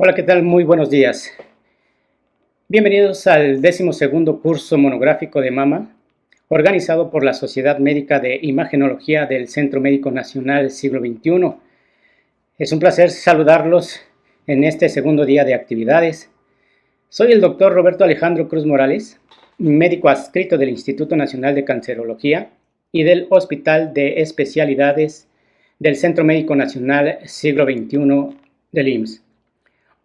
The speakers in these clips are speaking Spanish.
Hola, ¿qué tal? Muy buenos días. Bienvenidos al 12º curso monográfico de mama, organizado por la Sociedad Médica de Imagenología del Centro Médico Nacional Siglo XXI. Es un placer saludarlos en este segundo día de actividades. Soy el doctor Roberto Alejandro Cruz Morales, médico adscrito del Instituto Nacional de Cancerología y del Hospital de Especialidades del Centro Médico Nacional Siglo XXI del IMSS.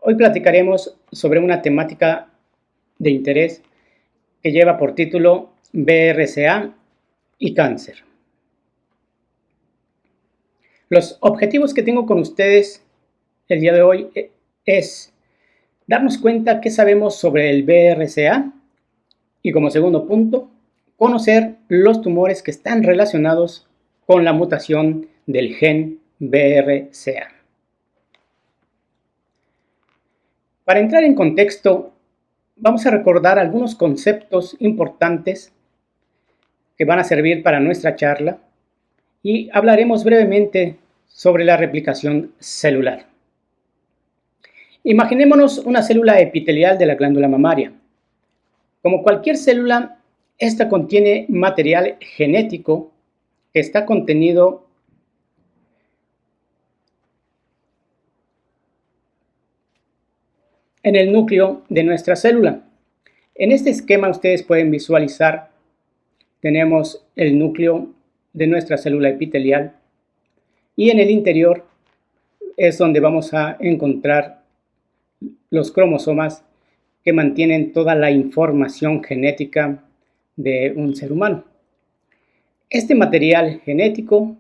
Hoy platicaremos sobre una temática de interés que lleva por título BRCA y cáncer. Los objetivos que tengo con ustedes el día de hoy es darnos cuenta qué sabemos sobre el BRCA y, como segundo punto, conocer los tumores que están relacionados con la mutación del gen BRCA. Para entrar en contexto, vamos a recordar algunos conceptos importantes que van a servir para nuestra charla y hablaremos brevemente sobre la replicación celular. Imaginémonos una célula epitelial de la glándula mamaria. Como cualquier célula, esta contiene material genético que está contenido en el núcleo de nuestra célula. En este esquema ustedes pueden visualizar, tenemos el núcleo de nuestra célula epitelial y en el interior es donde vamos a encontrar los cromosomas que mantienen toda la información genética de un ser humano. Este material genético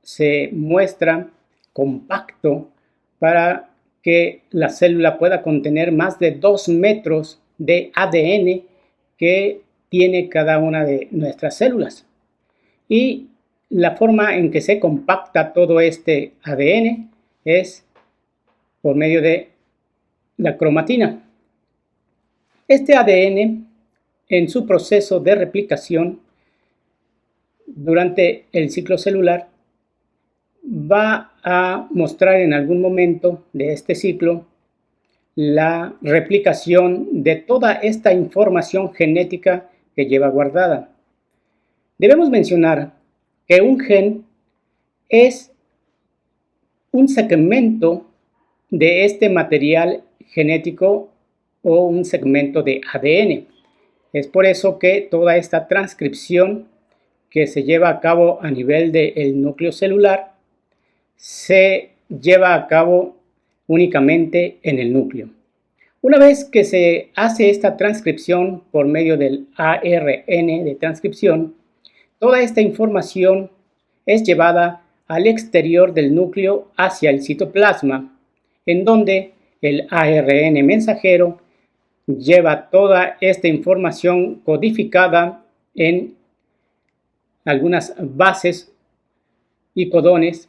se muestra compacto para que la célula pueda contener más de 2 metros de ADN que tiene cada una de nuestras células. Y la forma en que se compacta todo este ADN es por medio de la cromatina. Este ADN, en su proceso de replicación durante el ciclo celular, va a mostrar en algún momento de este ciclo la replicación de toda esta información genética que lleva guardada. Debemos mencionar que un gen es un segmento de este material genético o un segmento de ADN. Es por eso que toda esta transcripción que se lleva a cabo a nivel del núcleo celular se lleva a cabo únicamente en el núcleo. Una vez que se hace esta transcripción por medio del ARN de transcripción, toda esta información es llevada al exterior del núcleo hacia el citoplasma, en donde el ARN mensajero lleva toda esta información codificada en algunas bases y codones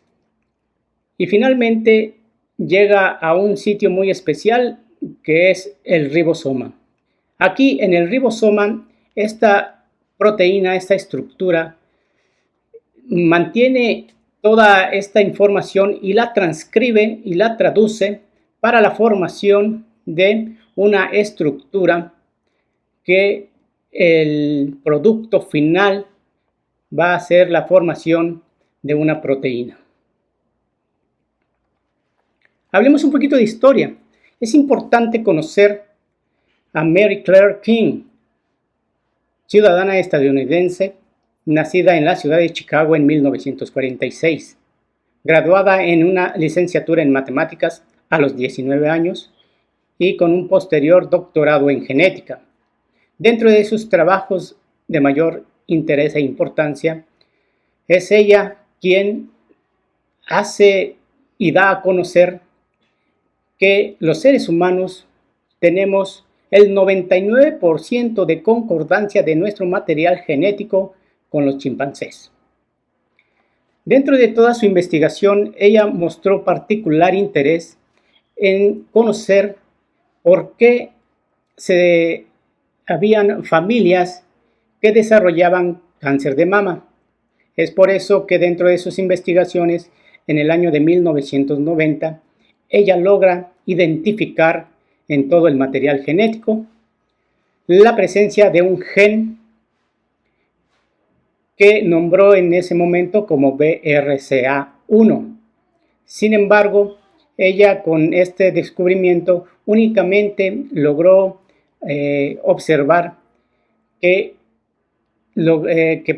y finalmente llega a un sitio muy especial que es el ribosoma. Aquí en el ribosoma, esta proteína, esta estructura, mantiene toda esta información y la transcribe y la traduce para la formación de una estructura que el producto final va a ser la formación de una proteína. Hablemos un poquito de historia. Es importante conocer a Mary Claire King, ciudadana estadounidense, nacida en la ciudad de Chicago en 1946, graduada en una licenciatura en matemáticas a los 19 años y con un posterior doctorado en genética. Dentro de sus trabajos de mayor interés e importancia, es ella quien hace y da a conocer que los seres humanos tenemos el 99% de concordancia de nuestro material genético con los chimpancés. Dentro de toda su investigación, ella mostró particular interés en conocer por qué habían familias que desarrollaban cáncer de mama. Es por eso que dentro de sus investigaciones, en el año de 1990, ella logra identificar en todo el material genético la presencia de un gen que nombró en ese momento como BRCA1. Sin embargo, ella con este descubrimiento únicamente logró observar que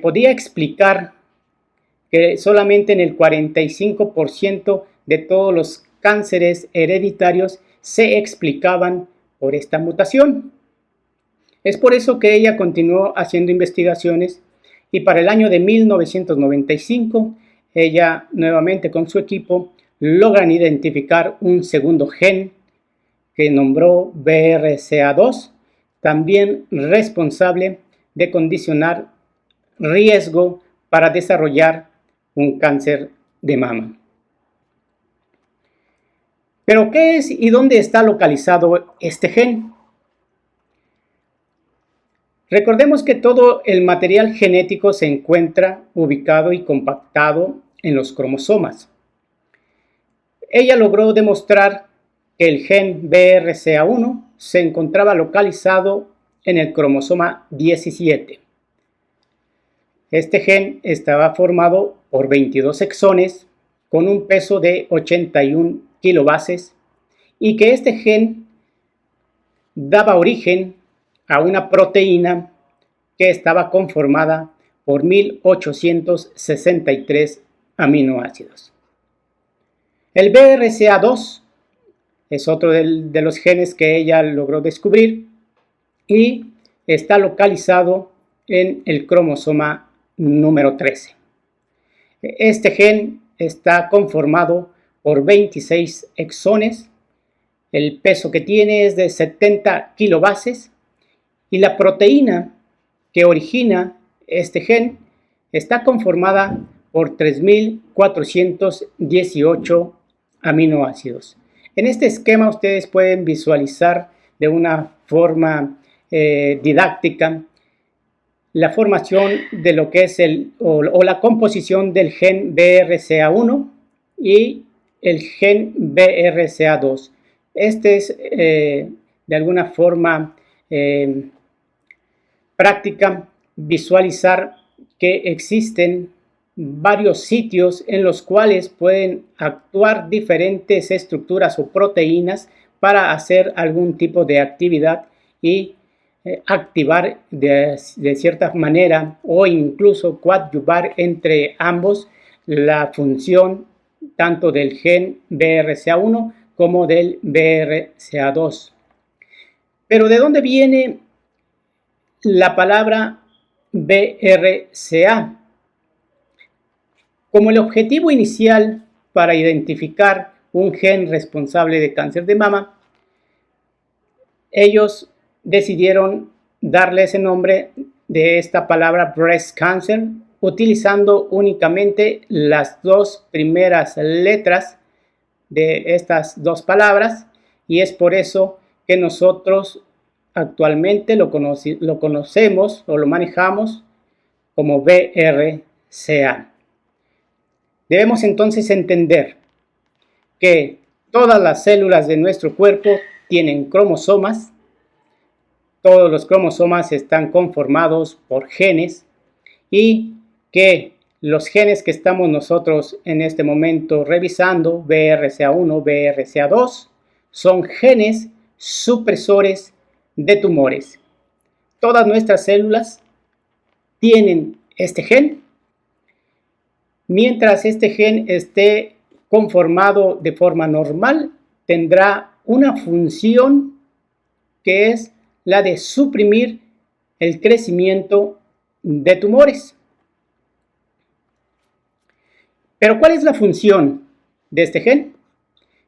podía explicar que solamente en el 45% de todos los cánceres hereditarios se explicaban por esta mutación. Es por eso que ella continuó haciendo investigaciones y para el año de 1995, ella nuevamente con su equipo logran identificar un segundo gen que nombró BRCA2, también responsable de condicionar riesgo para desarrollar un cáncer de mama. ¿Pero qué es y dónde está localizado este gen? Recordemos que todo el material genético se encuentra ubicado y compactado en los cromosomas. Ella logró demostrar que el gen BRCA1 se encontraba localizado en el cromosoma 17. Este gen estaba formado por 22 exones con un peso de 81 kilobases y que este gen daba origen a una proteína que estaba conformada por 1863 aminoácidos. El BRCA2 es otro de los genes que ella logró descubrir y está localizado en el cromosoma número 13. Este gen está conformado por 26 exones, el peso que tiene es de 70 kilobases y la proteína que origina este gen está conformada por 3.418 aminoácidos. En este esquema ustedes pueden visualizar de una forma didáctica la formación de lo que es la composición del gen BRCA1 y el gen BRCA2. Este es de alguna forma práctica visualizar que existen varios sitios en los cuales pueden actuar diferentes estructuras o proteínas para hacer algún tipo de actividad y activar de cierta manera o incluso coadyuvar entre ambos la función tanto del gen BRCA1 como del BRCA2. Pero ¿de dónde viene la palabra BRCA? Como el objetivo inicial para identificar un gen responsable de cáncer de mama, ellos decidieron darle ese nombre de esta palabra breast cancer, utilizando únicamente las dos primeras letras de estas dos palabras, y es por eso que nosotros actualmente lo conocemos o lo manejamos como BRCA. Debemos entonces entender que todas las células de nuestro cuerpo tienen cromosomas. Todos los cromosomas están conformados por genes y que los genes que estamos nosotros en este momento revisando, BRCA1, BRCA2, son genes supresores de tumores. Todas nuestras células tienen este gen. Mientras este gen esté conformado de forma normal, tendrá una función que es la de suprimir el crecimiento de tumores. Pero ¿cuál es la función de este gen?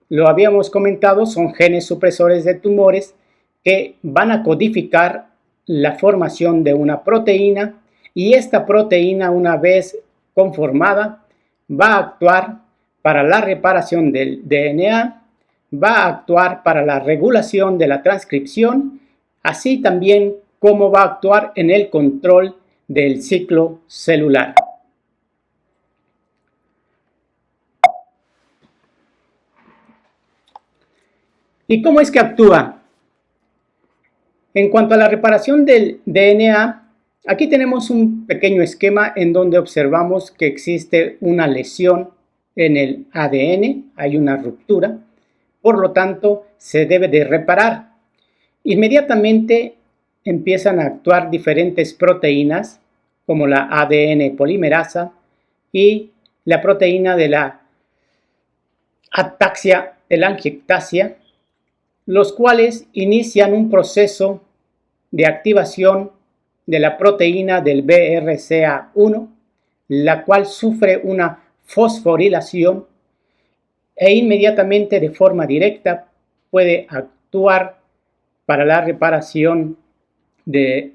Lo habíamos comentado, son genes supresores de tumores que van a codificar la formación de una proteína y esta proteína, una vez conformada, va a actuar para la reparación del DNA, va a actuar para la regulación de la transcripción, así también como va a actuar en el control del ciclo celular. ¿Y cómo es que actúa? En cuanto a la reparación del DNA, aquí tenemos un pequeño esquema en donde observamos que existe una lesión en el ADN, hay una ruptura, por lo tanto se debe de reparar. Inmediatamente empiezan a actuar diferentes proteínas como la ADN polimerasa y la proteína de la ataxia telangiectasia, los cuales inician un proceso de activación de la proteína del BRCA1, la cual sufre una fosforilación e inmediatamente de forma directa puede actuar para la reparación del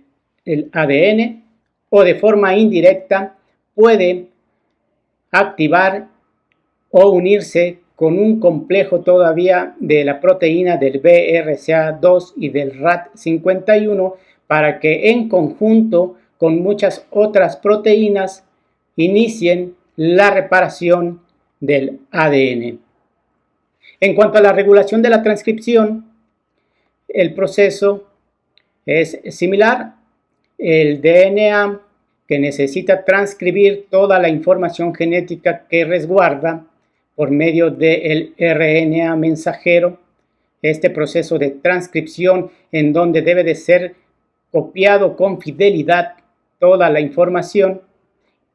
ADN o de forma indirecta puede activar o unirse con un complejo todavía de la proteína del BRCA2 y del RAT51 para que en conjunto con muchas otras proteínas inicien la reparación del ADN. En cuanto a la regulación de la transcripción, el proceso es similar. El DNA, que necesita transcribir toda la información genética que resguarda por medio del RNA mensajero, este proceso de transcripción en donde debe de ser copiado con fidelidad toda la información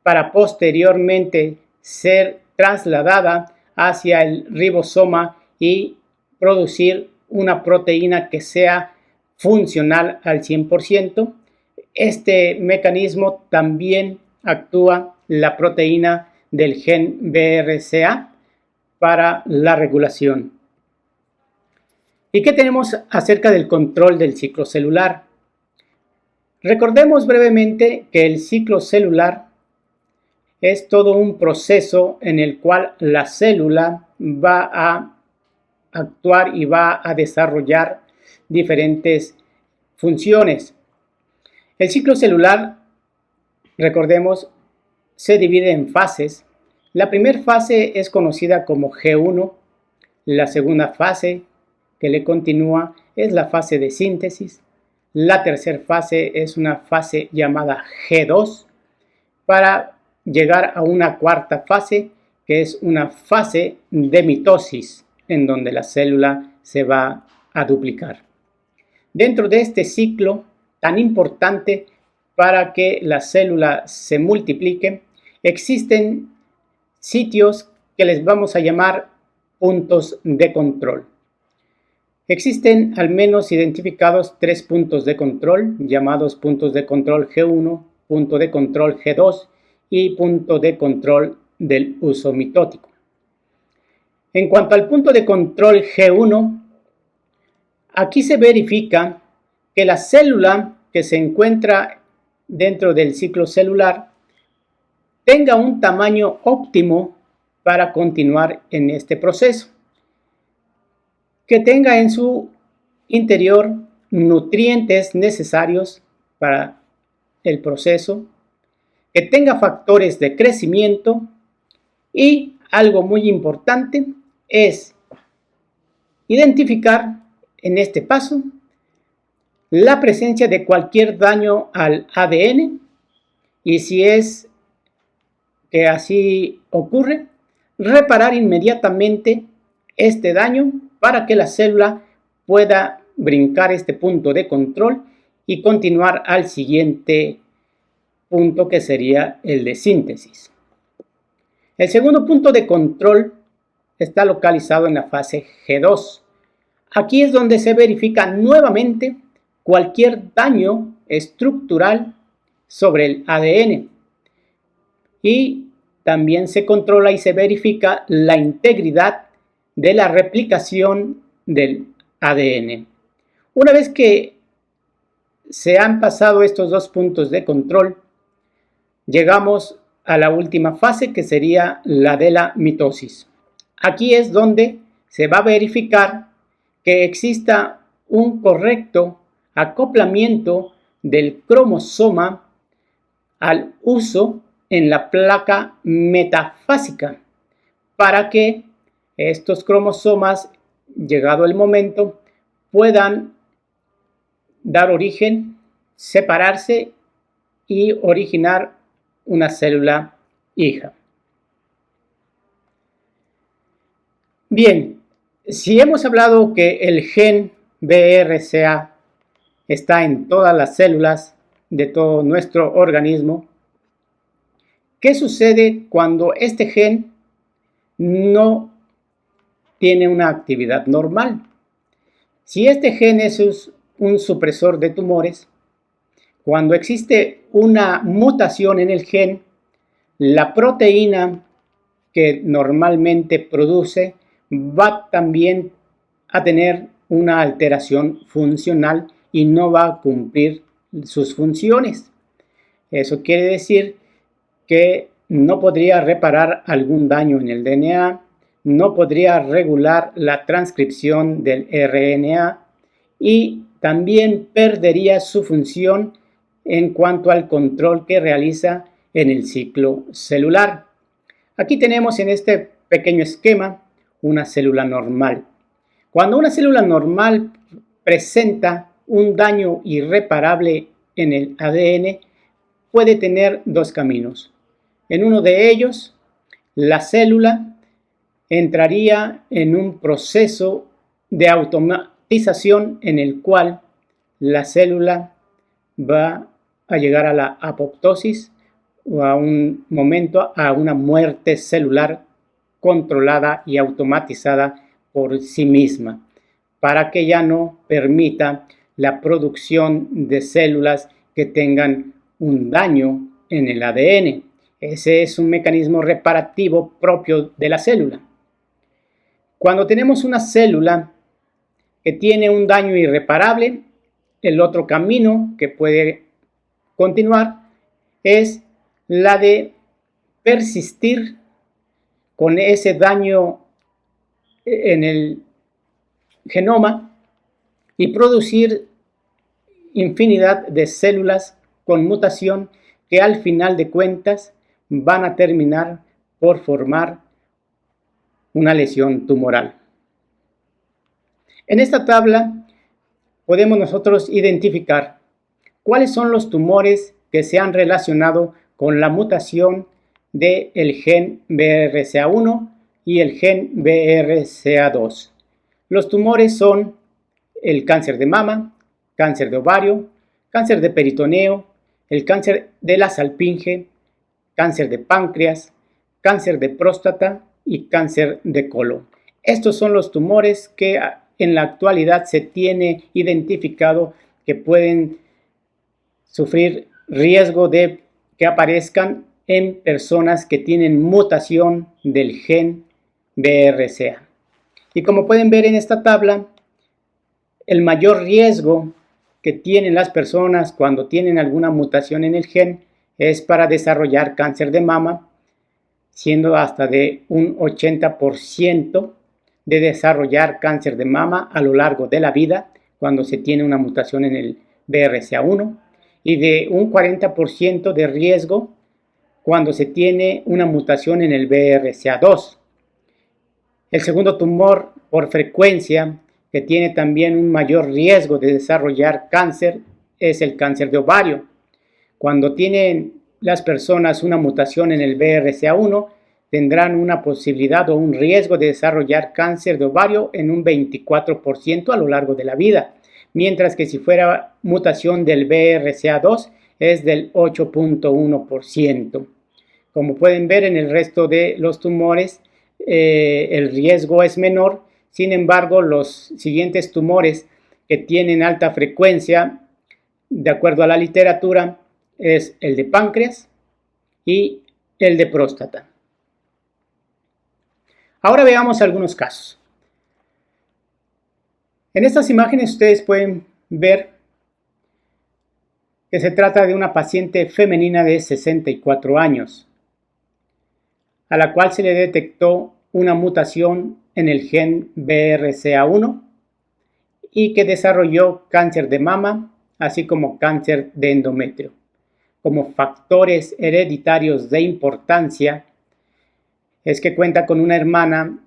para posteriormente ser trasladada hacia el ribosoma y producir una proteína que sea funcional al 100%. Este mecanismo también actúa la proteína del gen BRCA para la regulación. ¿Y qué tenemos acerca del control del ciclo celular? Recordemos brevemente que el ciclo celular es todo un proceso en el cual la célula va a actuar y va a desarrollar diferentes funciones. El ciclo celular, recordemos, se divide en fases. La primera fase es conocida como G1, la segunda fase que le continúa es la fase de síntesis, la tercera fase es una fase llamada G2, para llegar a una cuarta fase que es una fase de mitosis, en donde la célula se va a duplicar. Dentro de este ciclo tan importante para que la célula se multiplique, existen sitios que les vamos a llamar puntos de control. Existen al menos identificados 3 puntos de control, llamados puntos de control G1, punto de control G2 y punto de control del uso mitótico. En cuanto al punto de control G1, aquí se verifica que la célula que se encuentra dentro del ciclo celular tenga un tamaño óptimo para continuar en este proceso, que tenga en su interior nutrientes necesarios para el proceso, que tenga factores de crecimiento y algo muy importante es identificar en este paso la presencia de cualquier daño al ADN y si es que así ocurre, reparar inmediatamente este daño para que la célula pueda brincar este punto de control y continuar al siguiente punto que sería el de síntesis. El segundo punto de control está localizado en la fase G2. Aquí es donde se verifica nuevamente cualquier daño estructural sobre el ADN y también se controla y se verifica la integridad de la replicación del ADN. Una vez que se han pasado estos dos puntos de control, llegamos a la última fase que sería la de la mitosis. Aquí es donde se va a verificar que exista un correcto acoplamiento del cromosoma al uso en la placa metafásica para que estos cromosomas llegado el momento, puedan dar origen, separarse y originar una célula hija. Bien, si hemos hablado que el gen BRCA está en todas las células de todo nuestro organismo, ¿qué sucede cuando este gen no tiene una actividad normal? Si este gen es un supresor de tumores, cuando existe una mutación en el gen, la proteína que normalmente produce va también a tener una alteración funcional y no va a cumplir sus funciones. Eso quiere decir que no podría reparar algún daño en el DNA, no podría regular la transcripción del RNA y también perdería su función en cuanto al control que realiza en el ciclo celular. Aquí tenemos en este pequeño esquema una célula normal. Cuando una célula normal presenta un daño irreparable en el ADN, puede tener dos caminos. En uno de ellos, la célula entraría en un proceso de automatización en el cual la célula va a llegar a la apoptosis o a un momento a una muerte celular controlada y automatizada por sí misma, para que ya no permita la producción de células que tengan un daño en el ADN. Ese es un mecanismo reparativo propio de la célula. Cuando tenemos una célula que tiene un daño irreparable, el otro camino que puede continuar es la de persistir con ese daño en el genoma y producir infinidad de células con mutación que al final de cuentas van a terminar por formar una lesión tumoral. En esta tabla podemos nosotros identificar cuáles son los tumores que se han relacionado con la mutación del gen BRCA1 y el gen BRCA2. Los tumores son el cáncer de mama, cáncer de ovario, cáncer de peritoneo, el cáncer de la salpinge, cáncer de páncreas, cáncer de próstata y cáncer de colon. Estos son los tumores que en la actualidad se tiene identificado que pueden sufrir riesgo de que aparezcan en personas que tienen mutación del gen BRCA. Y como pueden ver en esta tabla, el mayor riesgo que tienen las personas cuando tienen alguna mutación en el gen es para desarrollar cáncer de mama, siendo hasta de un 80% de desarrollar cáncer de mama a lo largo de la vida cuando se tiene una mutación en el BRCA1 y de un 40% de riesgo cuando se tiene una mutación en el BRCA2. El segundo tumor por frecuencia que tiene también un mayor riesgo de desarrollar cáncer es el cáncer de ovario. Cuando tienen las personas una mutación en el BRCA1, tendrán una posibilidad o un riesgo de desarrollar cáncer de ovario en un 24% a lo largo de la vida, mientras que si fuera mutación del BRCA2 es del 8.1%. Como pueden ver en el resto de los tumores, el riesgo es menor. Sin embargo, los siguientes tumores que tienen alta frecuencia, de acuerdo a la literatura, es el de páncreas y el de próstata. Ahora veamos algunos casos. En estas imágenes ustedes pueden ver que se trata de una paciente femenina de 64 años, a la cual se le detectó una mutación en el gen BRCA1 y que desarrolló cáncer de mama, así como cáncer de endometrio. Como factores hereditarios de importancia es que cuenta con una hermana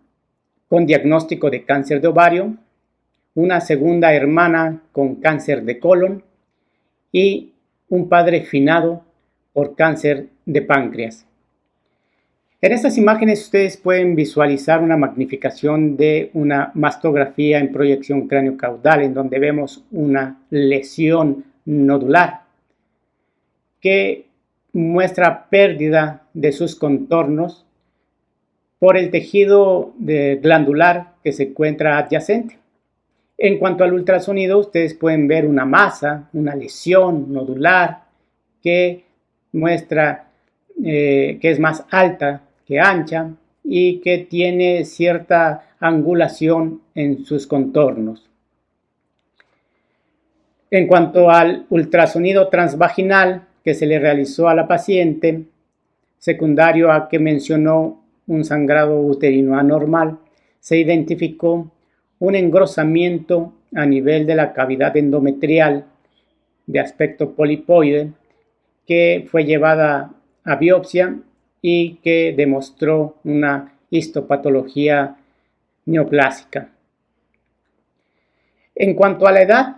con diagnóstico de cáncer de ovario, una segunda hermana con cáncer de colon y un padre finado por cáncer de páncreas. En estas imágenes ustedes pueden visualizar una magnificación de una mastografía en proyección cráneo-caudal, en donde vemos una lesión nodular que muestra pérdida de sus contornos por el tejido glandular que se encuentra adyacente. En cuanto al ultrasonido, ustedes pueden ver una masa, una lesión nodular que muestra que es más alta que ancha y que tiene cierta angulación en sus contornos. En cuanto al ultrasonido transvaginal que se le realizó a la paciente, secundario a que mencionó un sangrado uterino anormal, se identificó un engrosamiento a nivel de la cavidad endometrial de aspecto polipoide que fue llevada a biopsia y que demostró una histopatología neoplásica. En cuanto a la edad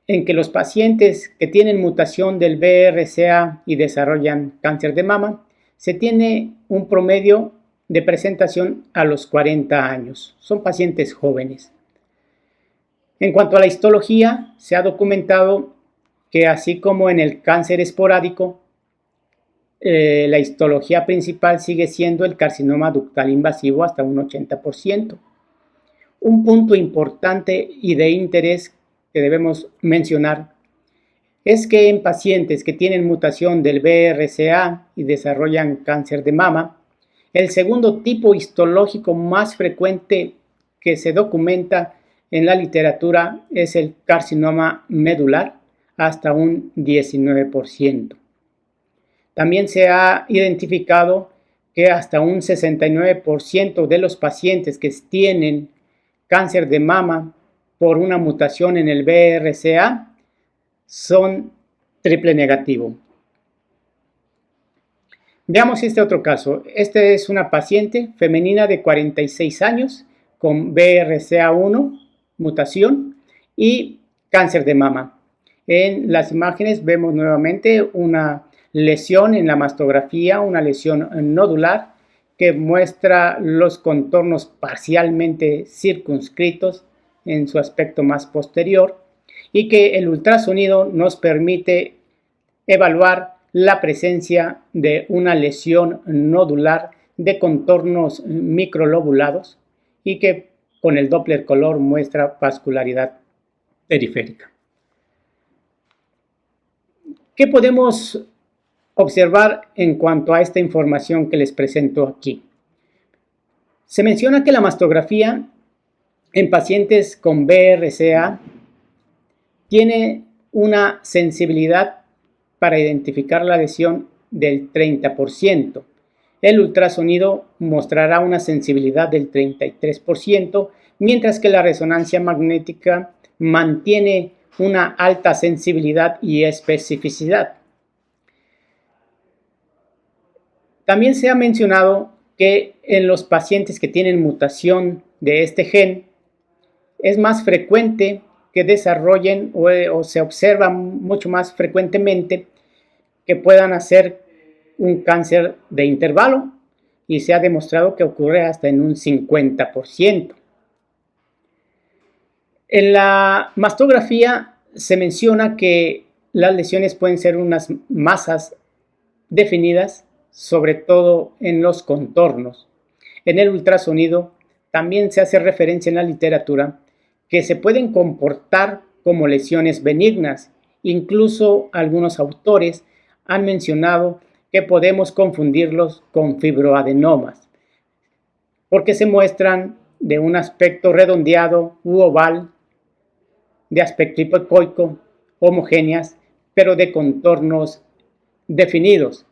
en que los pacientes que tienen mutación del BRCA y desarrollan cáncer de mama, se tiene un promedio de presentación a los 40 años. Son pacientes jóvenes. En cuanto a la histología, se ha documentado que así como en el cáncer esporádico, la histología principal sigue siendo el carcinoma ductal invasivo hasta un 80%. Un punto importante y de interés que debemos mencionar es que en pacientes que tienen mutación del BRCA y desarrollan cáncer de mama, el segundo tipo histológico más frecuente que se documenta en la literatura es el carcinoma medular, hasta un 19%. También se ha identificado que hasta un 69% de los pacientes que tienen cáncer de mama por una mutación en el BRCA son triple negativo. Veamos este otro caso. Este es una paciente femenina de 46 años con BRCA1, mutación y cáncer de mama. En las imágenes vemos nuevamente una lesión en la mastografía, una lesión nodular que muestra los contornos parcialmente circunscritos en su aspecto más posterior y que el ultrasonido nos permite evaluar la presencia de una lesión nodular de contornos microlobulados y que con el Doppler color muestra vascularidad periférica. ¿Qué podemos observar en cuanto a esta información que les presento aquí? Se menciona que la mastografía en pacientes con BRCA tiene una sensibilidad para identificar la lesión del 30%. El ultrasonido mostrará una sensibilidad del 33%, mientras que la resonancia magnética mantiene una alta sensibilidad y especificidad. También se ha mencionado que en los pacientes que tienen mutación de este gen es más frecuente que desarrollen o se observa mucho más frecuentemente que puedan hacer un cáncer de intervalo y se ha demostrado que ocurre hasta en un 50%. En la mastografía se menciona que las lesiones pueden ser unas masas definidas, sobre todo en los contornos. En el ultrasonido también se hace referencia en la literatura que se pueden comportar como lesiones benignas. Incluso algunos autores han mencionado que podemos confundirlos con fibroadenomas, porque se muestran de un aspecto redondeado u oval, de aspecto hipoecoico, homogéneas, pero de contornos definidos.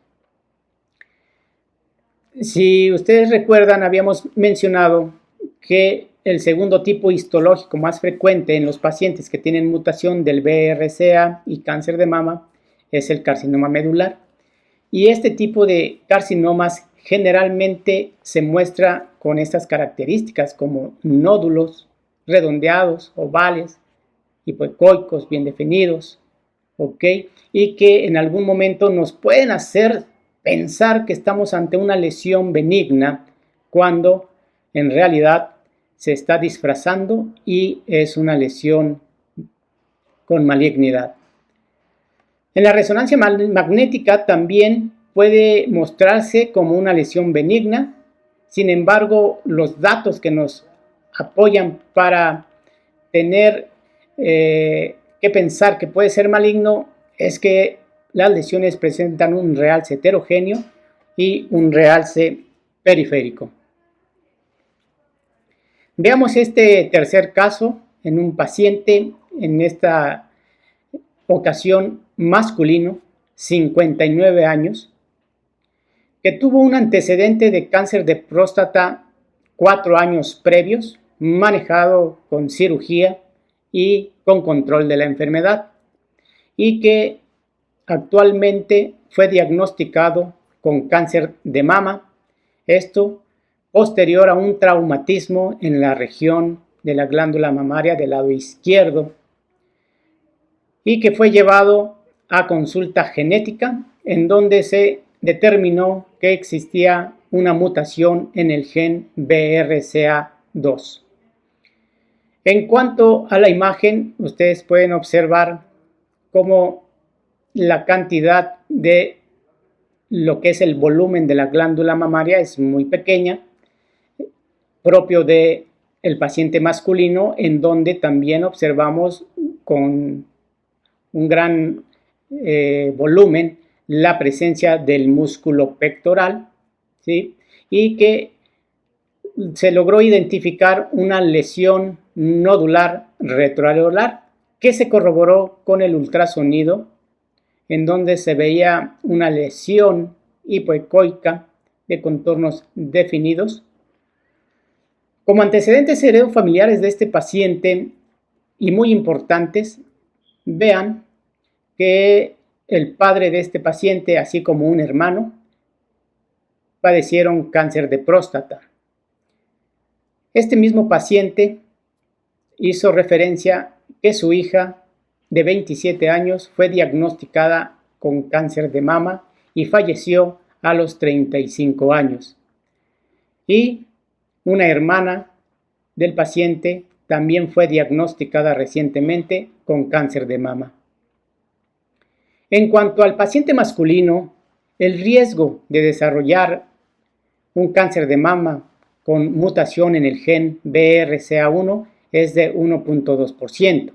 Si ustedes recuerdan, habíamos mencionado que el segundo tipo histológico más frecuente en los pacientes que tienen mutación del BRCA y cáncer de mama es el carcinoma medular. Y este tipo de carcinomas generalmente se muestra con estas características como nódulos redondeados, ovales, hipoecoicos, bien definidos, ¿ok? Y que en algún momento nos pueden hacer pensar que estamos ante una lesión benigna cuando en realidad se está disfrazando y es una lesión con malignidad. En la resonancia magnética también puede mostrarse como una lesión benigna. Sin embargo, los datos que nos apoyan para tener que pensar que puede ser maligno es que las lesiones presentan un realce heterogéneo y un realce periférico. Veamos este tercer caso en un paciente, en esta ocasión masculino, 59 años, que tuvo un antecedente de cáncer de próstata 4 años previos, manejado con cirugía y con control de la enfermedad, y que actualmente fue diagnosticado con cáncer de mama, esto posterior a un traumatismo en la región de la glándula mamaria del lado izquierdo, y que fue llevado a consulta genética en donde se determinó que existía una mutación en el gen BRCA2. En cuanto a la imagen, ustedes pueden observar cómo la cantidad de lo que es el volumen de la glándula mamaria es muy pequeña, propio del paciente masculino, en donde también observamos con un gran volumen la presencia del músculo pectoral, ¿sí? Y que se logró identificar una lesión nodular retroareolar que se corroboró con el ultrasonido, en donde se veía una lesión hipoecoica de contornos definidos. Como antecedentes heredofamiliares de este paciente y muy importantes, vean que el padre de este paciente, así como un hermano, padecieron cáncer de próstata. Este mismo paciente hizo referencia que su hija de 27 años fue diagnosticada con cáncer de mama y falleció a los 35 años. Y una hermana del paciente también fue diagnosticada recientemente con cáncer de mama. En cuanto al paciente masculino, el riesgo de desarrollar un cáncer de mama con mutación en el gen BRCA1 es de 1.2%,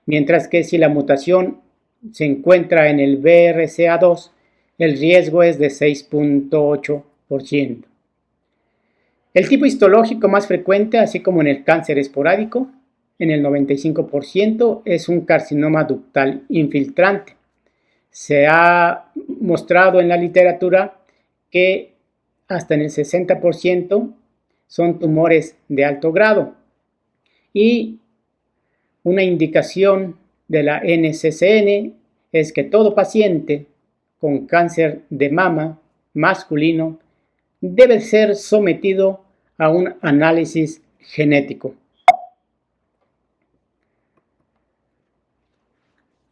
mientras que si la mutación se encuentra en el BRCA2, el riesgo es de 6.8%. El tipo histológico más frecuente, así como en el cáncer esporádico, en el 95%, es un carcinoma ductal infiltrante. Se ha mostrado en la literatura que hasta en el 60% son tumores de alto grado. Y una indicación de la NCCN es que todo paciente con cáncer de mama masculino debe ser sometido a un análisis genético.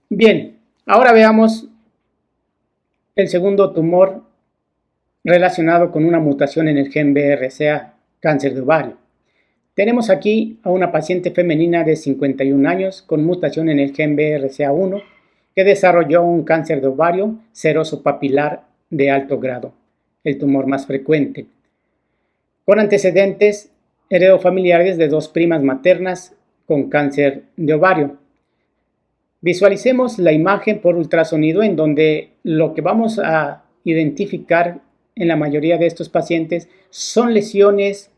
Bien, ahora veamos el segundo tumor relacionado con una mutación en el gen BRCA, cáncer de ovario. Tenemos aquí a una paciente femenina de 51 años con mutación en el gen BRCA1 que desarrolló un cáncer de ovario seroso papilar de alto grado, el tumor más frecuente, con antecedentes heredofamiliares de 2 primas maternas con cáncer de ovario. Visualicemos la imagen por ultrasonido en donde lo que vamos a identificar en la mayoría de estos pacientes son lesiones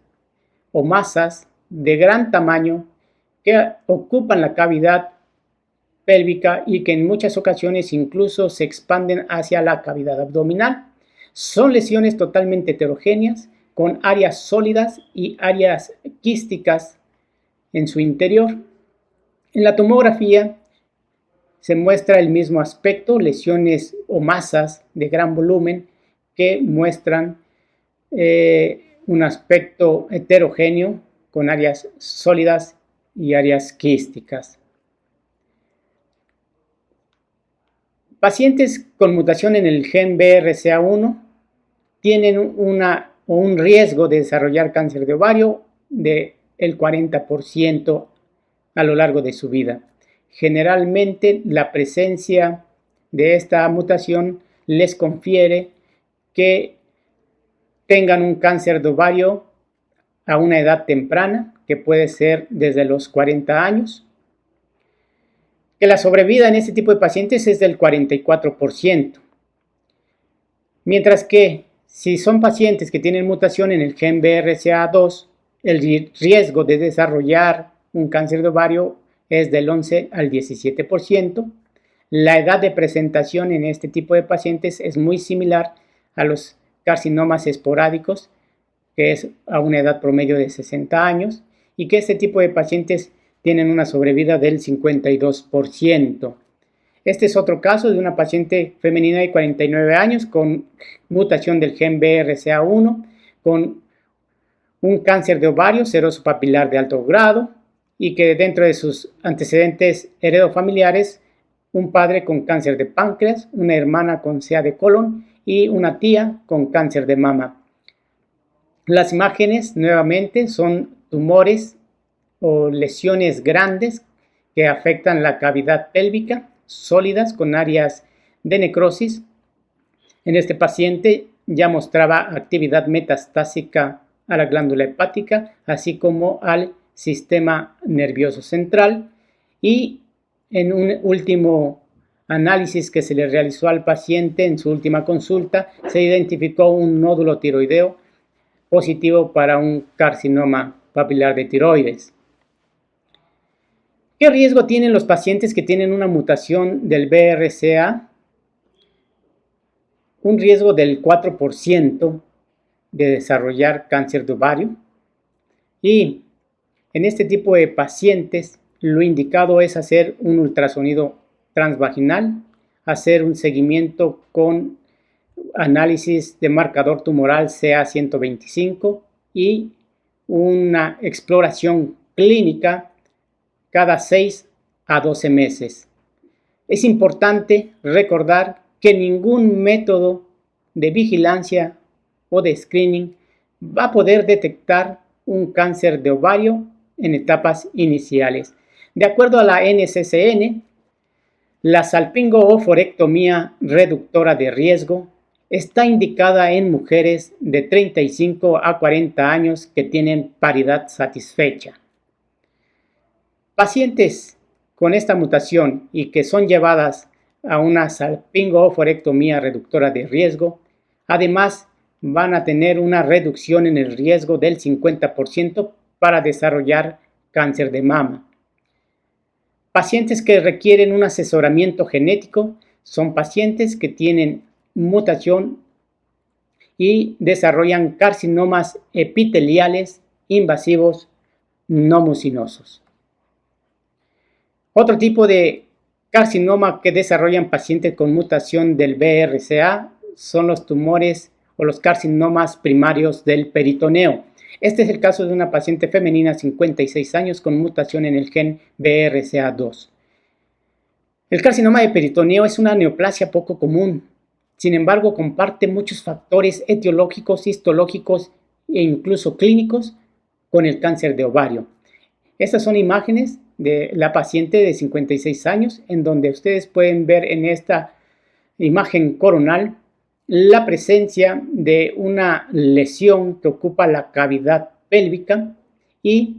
o masas de gran tamaño que ocupan la cavidad pélvica y que en muchas ocasiones incluso se expanden hacia la cavidad abdominal. Son lesiones totalmente heterogéneas con áreas sólidas y áreas quísticas en su interior. En la tomografía se muestra el mismo aspecto, lesiones o masas de gran volumen que muestran un aspecto heterogéneo con áreas sólidas y áreas quísticas. Pacientes con mutación en el gen BRCA1 tienen un riesgo de desarrollar cáncer de ovario del 40% a lo largo de su vida. Generalmente la presencia de esta mutación les confiere que tengan un cáncer de ovario a una edad temprana, que puede ser desde los 40 años, que la sobrevida en este tipo de pacientes es del 44%, mientras que si son pacientes que tienen mutación en el gen BRCA2, el riesgo de desarrollar un cáncer de ovario es del 11 al 17%. La edad de presentación en este tipo de pacientes es muy similar a los carcinomas esporádicos, que es a una edad promedio de 60 años, y que este tipo de pacientes tienen una sobrevida del 52%. Este es otro caso de una paciente femenina de 49 años con mutación del gen BRCA1, con un cáncer de ovario seroso papilar de alto grado y que dentro de sus antecedentes heredofamiliares, un padre con cáncer de páncreas, una hermana con CA de colon y una tía con cáncer de mama. Las imágenes nuevamente son tumores o lesiones grandes que afectan la cavidad pélvica, sólidas con áreas de necrosis. En este paciente ya mostraba actividad metastásica a la glándula hepática, así como al sistema nervioso central, y en un último análisis que se le realizó al paciente en su última consulta, se identificó un nódulo tiroideo positivo para un carcinoma papilar de tiroides. ¿Qué riesgo tienen los pacientes que tienen una mutación del BRCA? Un riesgo del 4% de desarrollar cáncer de ovario. Y en este tipo de pacientes, lo indicado es hacer un ultrasonido transvaginal, hacer un seguimiento con análisis de marcador tumoral CA125 y una exploración clínica cada 6 a 12 meses. Es importante recordar que ningún método de vigilancia o de screening va a poder detectar un cáncer de ovario en etapas iniciales. De acuerdo a la NCCN, la salpingo-oophorectomía reductora de riesgo está indicada en mujeres de 35 a 40 años que tienen paridad satisfecha. Pacientes con esta mutación y que son llevadas a una salpingo-oophorectomía reductora de riesgo, además van a tener una reducción en el riesgo del 50% para desarrollar cáncer de mama. Pacientes que requieren un asesoramiento genético son pacientes que tienen mutación y desarrollan carcinomas epiteliales invasivos no mucinosos. Otro tipo de carcinoma que desarrollan pacientes con mutación del BRCA son los tumores o los carcinomas primarios del peritoneo. Este es el caso de una paciente femenina de 56 años con mutación en el gen BRCA2. El carcinoma de peritoneo es una neoplasia poco común. Sin embargo, comparte muchos factores etiológicos, histológicos e incluso clínicos con el cáncer de ovario. Estas son imágenes de la paciente de 56 años, en donde ustedes pueden ver en esta imagen coronal la presencia de una lesión que ocupa la cavidad pélvica y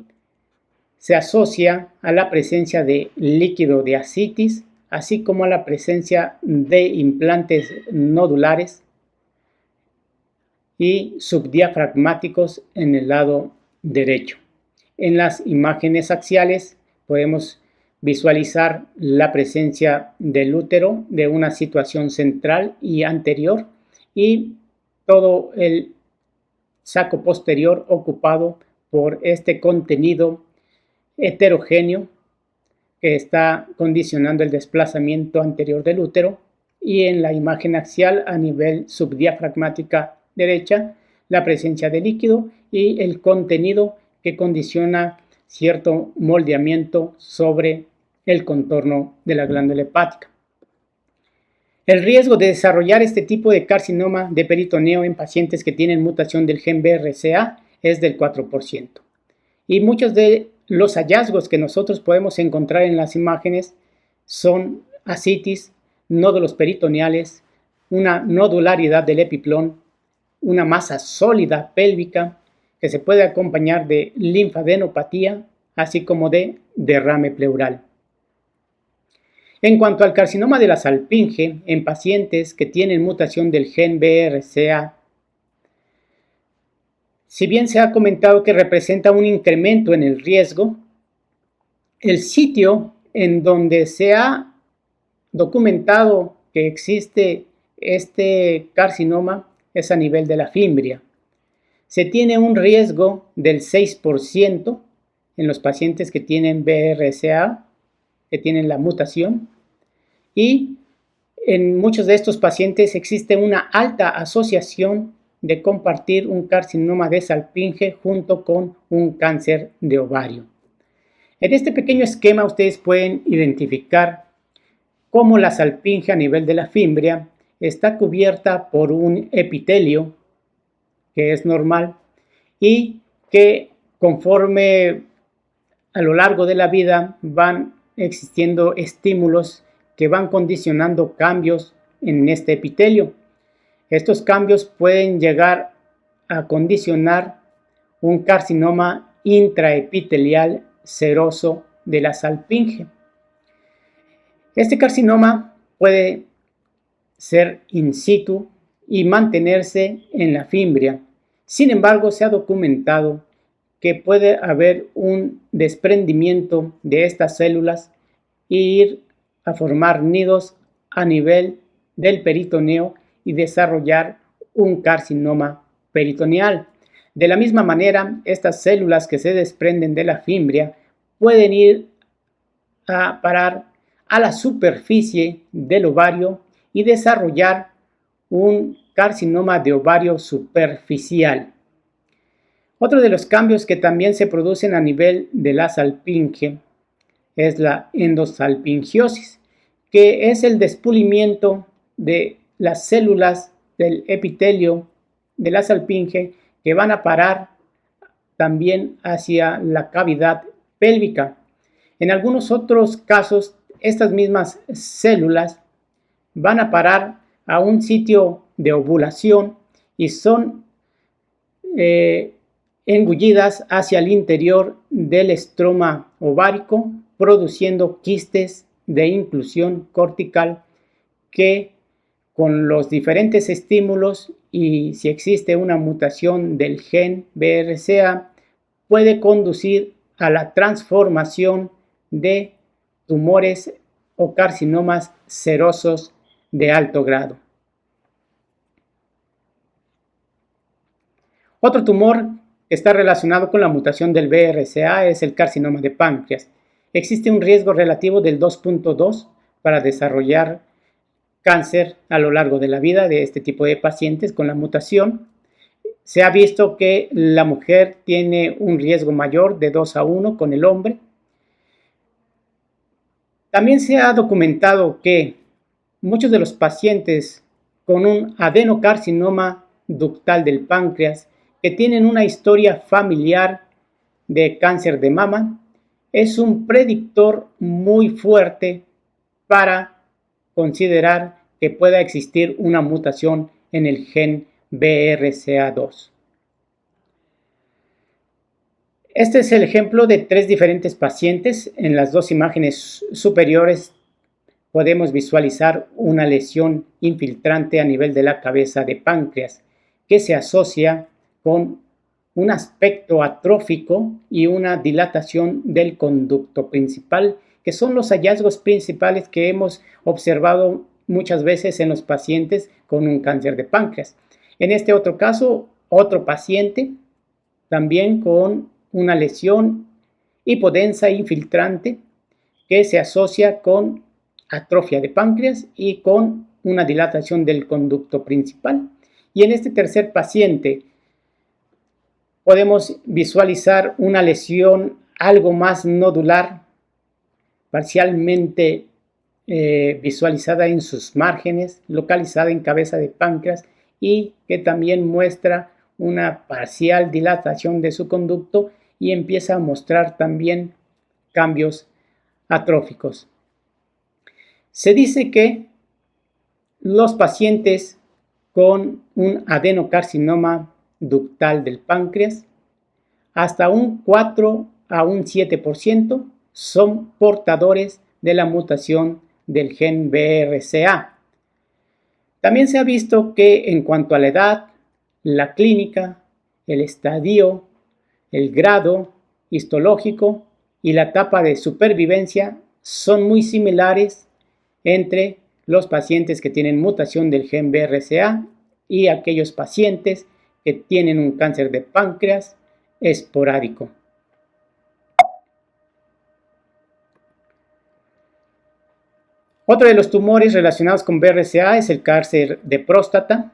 se asocia a la presencia de líquido de ascitis, así como a la presencia de implantes nodulares y subdiafragmáticos en el lado derecho. En las imágenes axiales podemos visualizar la presencia del útero de una situación central y anterior y todo el saco posterior ocupado por este contenido heterogéneo que está condicionando el desplazamiento anterior del útero, y en la imagen axial a nivel subdiafragmática derecha la presencia de líquido y el contenido que condiciona cierto moldeamiento sobre el contorno de la glándula hepática. El riesgo de desarrollar este tipo de carcinoma de peritoneo en pacientes que tienen mutación del gen BRCA es del 4%. Y muchos de los hallazgos que nosotros podemos encontrar en las imágenes son ascitis, nódulos peritoneales, una nodularidad del epiplón, una masa sólida pélvica que se puede acompañar de linfadenopatía, así como de derrame pleural. En cuanto al carcinoma de la salpinge, en pacientes que tienen mutación del gen BRCA, si bien se ha comentado que representa un incremento en el riesgo, el sitio en donde se ha documentado que existe este carcinoma es a nivel de la fimbria. Se tiene un riesgo del 6% en los pacientes que tienen BRCA, que tienen la mutación, y en muchos de estos pacientes existe una alta asociación de compartir un carcinoma de salpinge junto con un cáncer de ovario. En este pequeño esquema ustedes pueden identificar cómo la salpinge a nivel de la fimbria está cubierta por un epitelio que es normal y que conforme a lo largo de la vida van existiendo estímulos que van condicionando cambios en este epitelio. Estos cambios pueden llegar a condicionar un carcinoma intraepitelial seroso de la salpinge. Este carcinoma puede ser in situ y mantenerse en la fimbria. Sin embargo, se ha documentado que puede haber un desprendimiento de estas células e ir a formar nidos a nivel del peritoneo y desarrollar un carcinoma peritoneal. De la misma manera, estas células que se desprenden de la fimbria pueden ir a parar a la superficie del ovario y desarrollar un carcinoma de ovario superficial. Otro de los cambios que también se producen a nivel de la salpinge es la endosalpingiosis, que es el despulimiento de las células del epitelio de la salpinge que van a parar también hacia la cavidad pélvica. En algunos otros casos, estas mismas células van a parar a un sitio de ovulación y son engullidas hacia el interior del estroma ovárico, produciendo quistes de inclusión cortical que con los diferentes estímulos y si existe una mutación del gen BRCA puede conducir a la transformación de tumores o carcinomas serosos de alto grado. Otro tumor que está relacionado con la mutación del BRCA es el carcinoma de páncreas. Existe un riesgo relativo del 2.2 para desarrollar cáncer a lo largo de la vida de este tipo de pacientes con la mutación. Se ha visto que la mujer tiene un riesgo mayor de 2-1 con el hombre. También se ha documentado que muchos de los pacientes con un adenocarcinoma ductal del páncreas que tienen una historia familiar de cáncer de mama es un predictor muy fuerte para considerar que pueda existir una mutación en el gen BRCA2. Este es el ejemplo de 3 diferentes pacientes. En las 2 imágenes superiores podemos visualizar una lesión infiltrante a nivel de la cabeza de páncreas que se asocia con un aspecto atrófico y una dilatación del conducto principal, que son los hallazgos principales que hemos observado muchas veces en los pacientes con un cáncer de páncreas. En este otro caso, otro paciente también con una lesión hipodensa infiltrante que se asocia con atrofia de páncreas y con una dilatación del conducto principal. Y en este tercer paciente podemos visualizar una lesión algo más nodular, parcialmente visualizada en sus márgenes, localizada en cabeza de páncreas y que también muestra una parcial dilatación de su conducto y empieza a mostrar también cambios atróficos. Se dice que los pacientes con un adenocarcinoma ductal del páncreas, hasta un 4 a un 7% son portadores de la mutación del gen BRCA. También se ha visto que en cuanto a la edad, la clínica, el estadio, el grado histológico y la etapa de supervivencia son muy similares entre los pacientes que tienen mutación del gen BRCA y aquellos pacientes que tienen un cáncer de páncreas esporádico. Otro de los tumores relacionados con BRCA es el cáncer de próstata.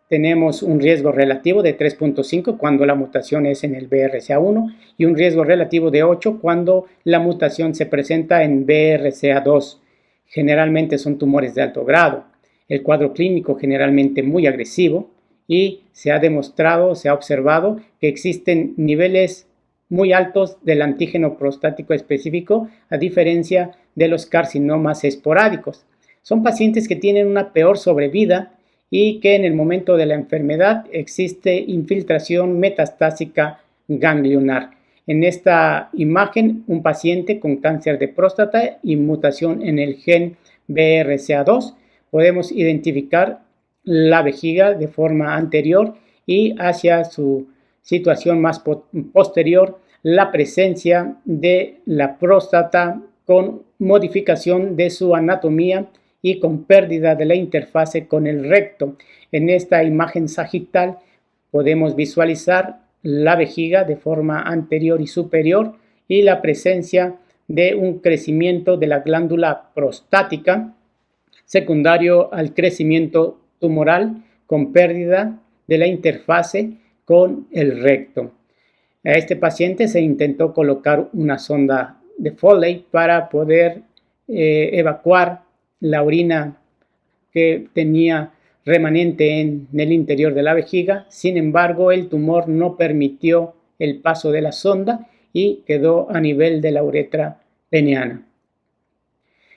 Tenemos un riesgo relativo de 3.5 cuando la mutación es en el BRCA1 y un riesgo relativo de 8 cuando la mutación se presenta en BRCA2. Generalmente son tumores de alto grado. El cuadro clínico generalmente muy agresivo y se ha demostrado, se ha observado que existen niveles muy altos del antígeno prostático específico a diferencia de los carcinomas esporádicos. Son pacientes que tienen una peor sobrevida y que en el momento de la enfermedad existe infiltración metastásica ganglionar. En esta imagen, un paciente con cáncer de próstata y mutación en el gen BRCA2, podemos identificar la vejiga de forma anterior y hacia su situación más posterior, la presencia de la próstata con modificación de su anatomía y con pérdida de la interfase con el recto. En esta imagen sagital podemos visualizar la vejiga de forma anterior y superior y la presencia de un crecimiento de la glándula prostática secundario al crecimiento tumoral con pérdida de la interfase con el recto. A este paciente se intentó colocar una sonda de Foley para poder evacuar la orina que tenía remanente en el interior de la vejiga. Sin embargo, el tumor no permitió el paso de la sonda y quedó a nivel de la uretra peneana.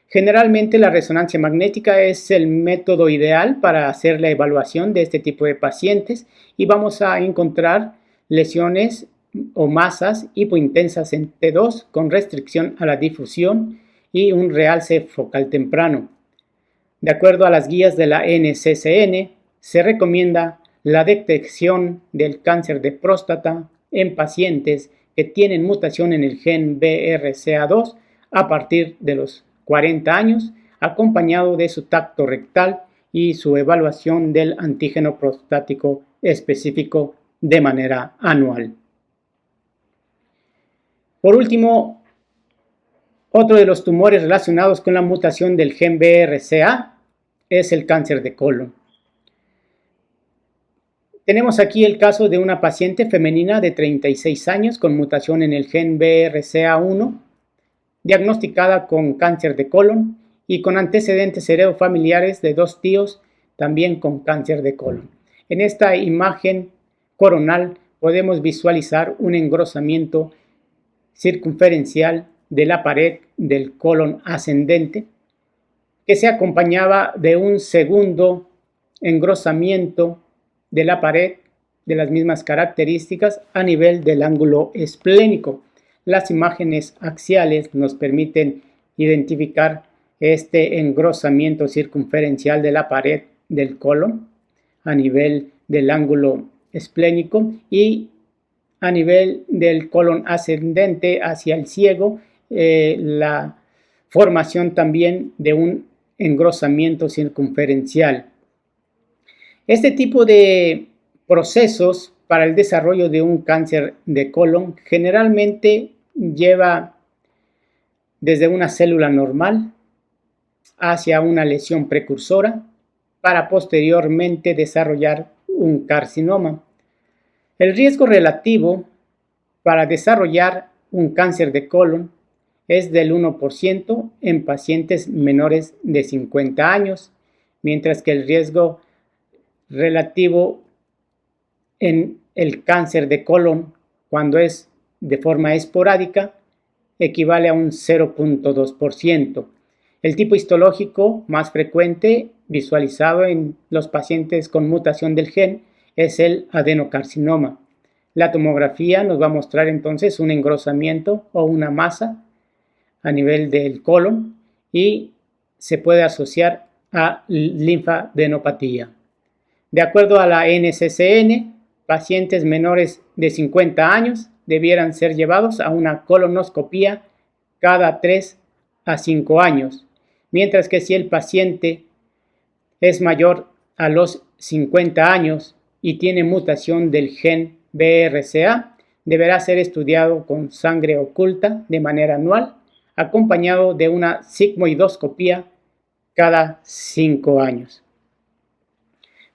Generalmente la resonancia magnética es el método ideal para hacer la evaluación de este tipo de pacientes y vamos a encontrar lesiones o masas hipointensas en T2 con restricción a la difusión y un realce focal temprano. De acuerdo a las guías de la NCCN, se recomienda la detección del cáncer de próstata en pacientes que tienen mutación en el gen BRCA2 a partir de los 40 años, acompañado de su tacto rectal y su evaluación del antígeno prostático específico de manera anual. Por último, otro de los tumores relacionados con la mutación del gen BRCA es el cáncer de colon. Tenemos aquí el caso de una paciente femenina de 36 años con mutación en el gen BRCA1, diagnosticada con cáncer de colon y con antecedentes heredofamiliares de 2 tíos también con cáncer de colon. En esta imagen coronal podemos visualizar un engrosamiento circunferencial de la pared del colon ascendente que se acompañaba de un segundo engrosamiento de la pared de las mismas características a nivel del ángulo esplénico. Las imágenes axiales nos permiten identificar este engrosamiento circunferencial de la pared del colon a nivel del ángulo esplénico y a nivel del colon ascendente hacia el ciego, la formación también de un engrosamiento circunferencial. Este tipo de procesos para el desarrollo de un cáncer de colon generalmente lleva desde una célula normal hacia una lesión precursora para posteriormente desarrollar un carcinoma. El riesgo relativo para desarrollar un cáncer de colon es del 1% en pacientes menores de 50 años, mientras que el riesgo relativo en el cáncer de colon, cuando es de forma esporádica, equivale a un 0.2%. El tipo histológico más frecuente visualizado en los pacientes con mutación del gen es el adenocarcinoma. La tomografía nos va a mostrar entonces un engrosamiento o una masa a nivel del colon y se puede asociar a linfadenopatía. De acuerdo a la NCCN, pacientes menores de 50 años debieran ser llevados a una colonoscopía cada 3 a 5 años, mientras que si el paciente es mayor a los 50 años y tiene mutación del gen BRCA, deberá ser estudiado con sangre oculta de manera anual, acompañado de una sigmoidoscopía cada 5 años.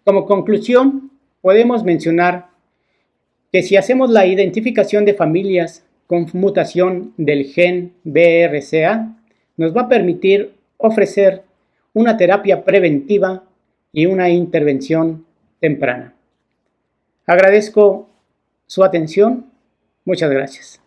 Como conclusión, podemos mencionar que si hacemos la identificación de familias con mutación del gen BRCA, nos va a permitir ofrecer una terapia preventiva y una intervención temprana. Agradezco su atención. Muchas gracias.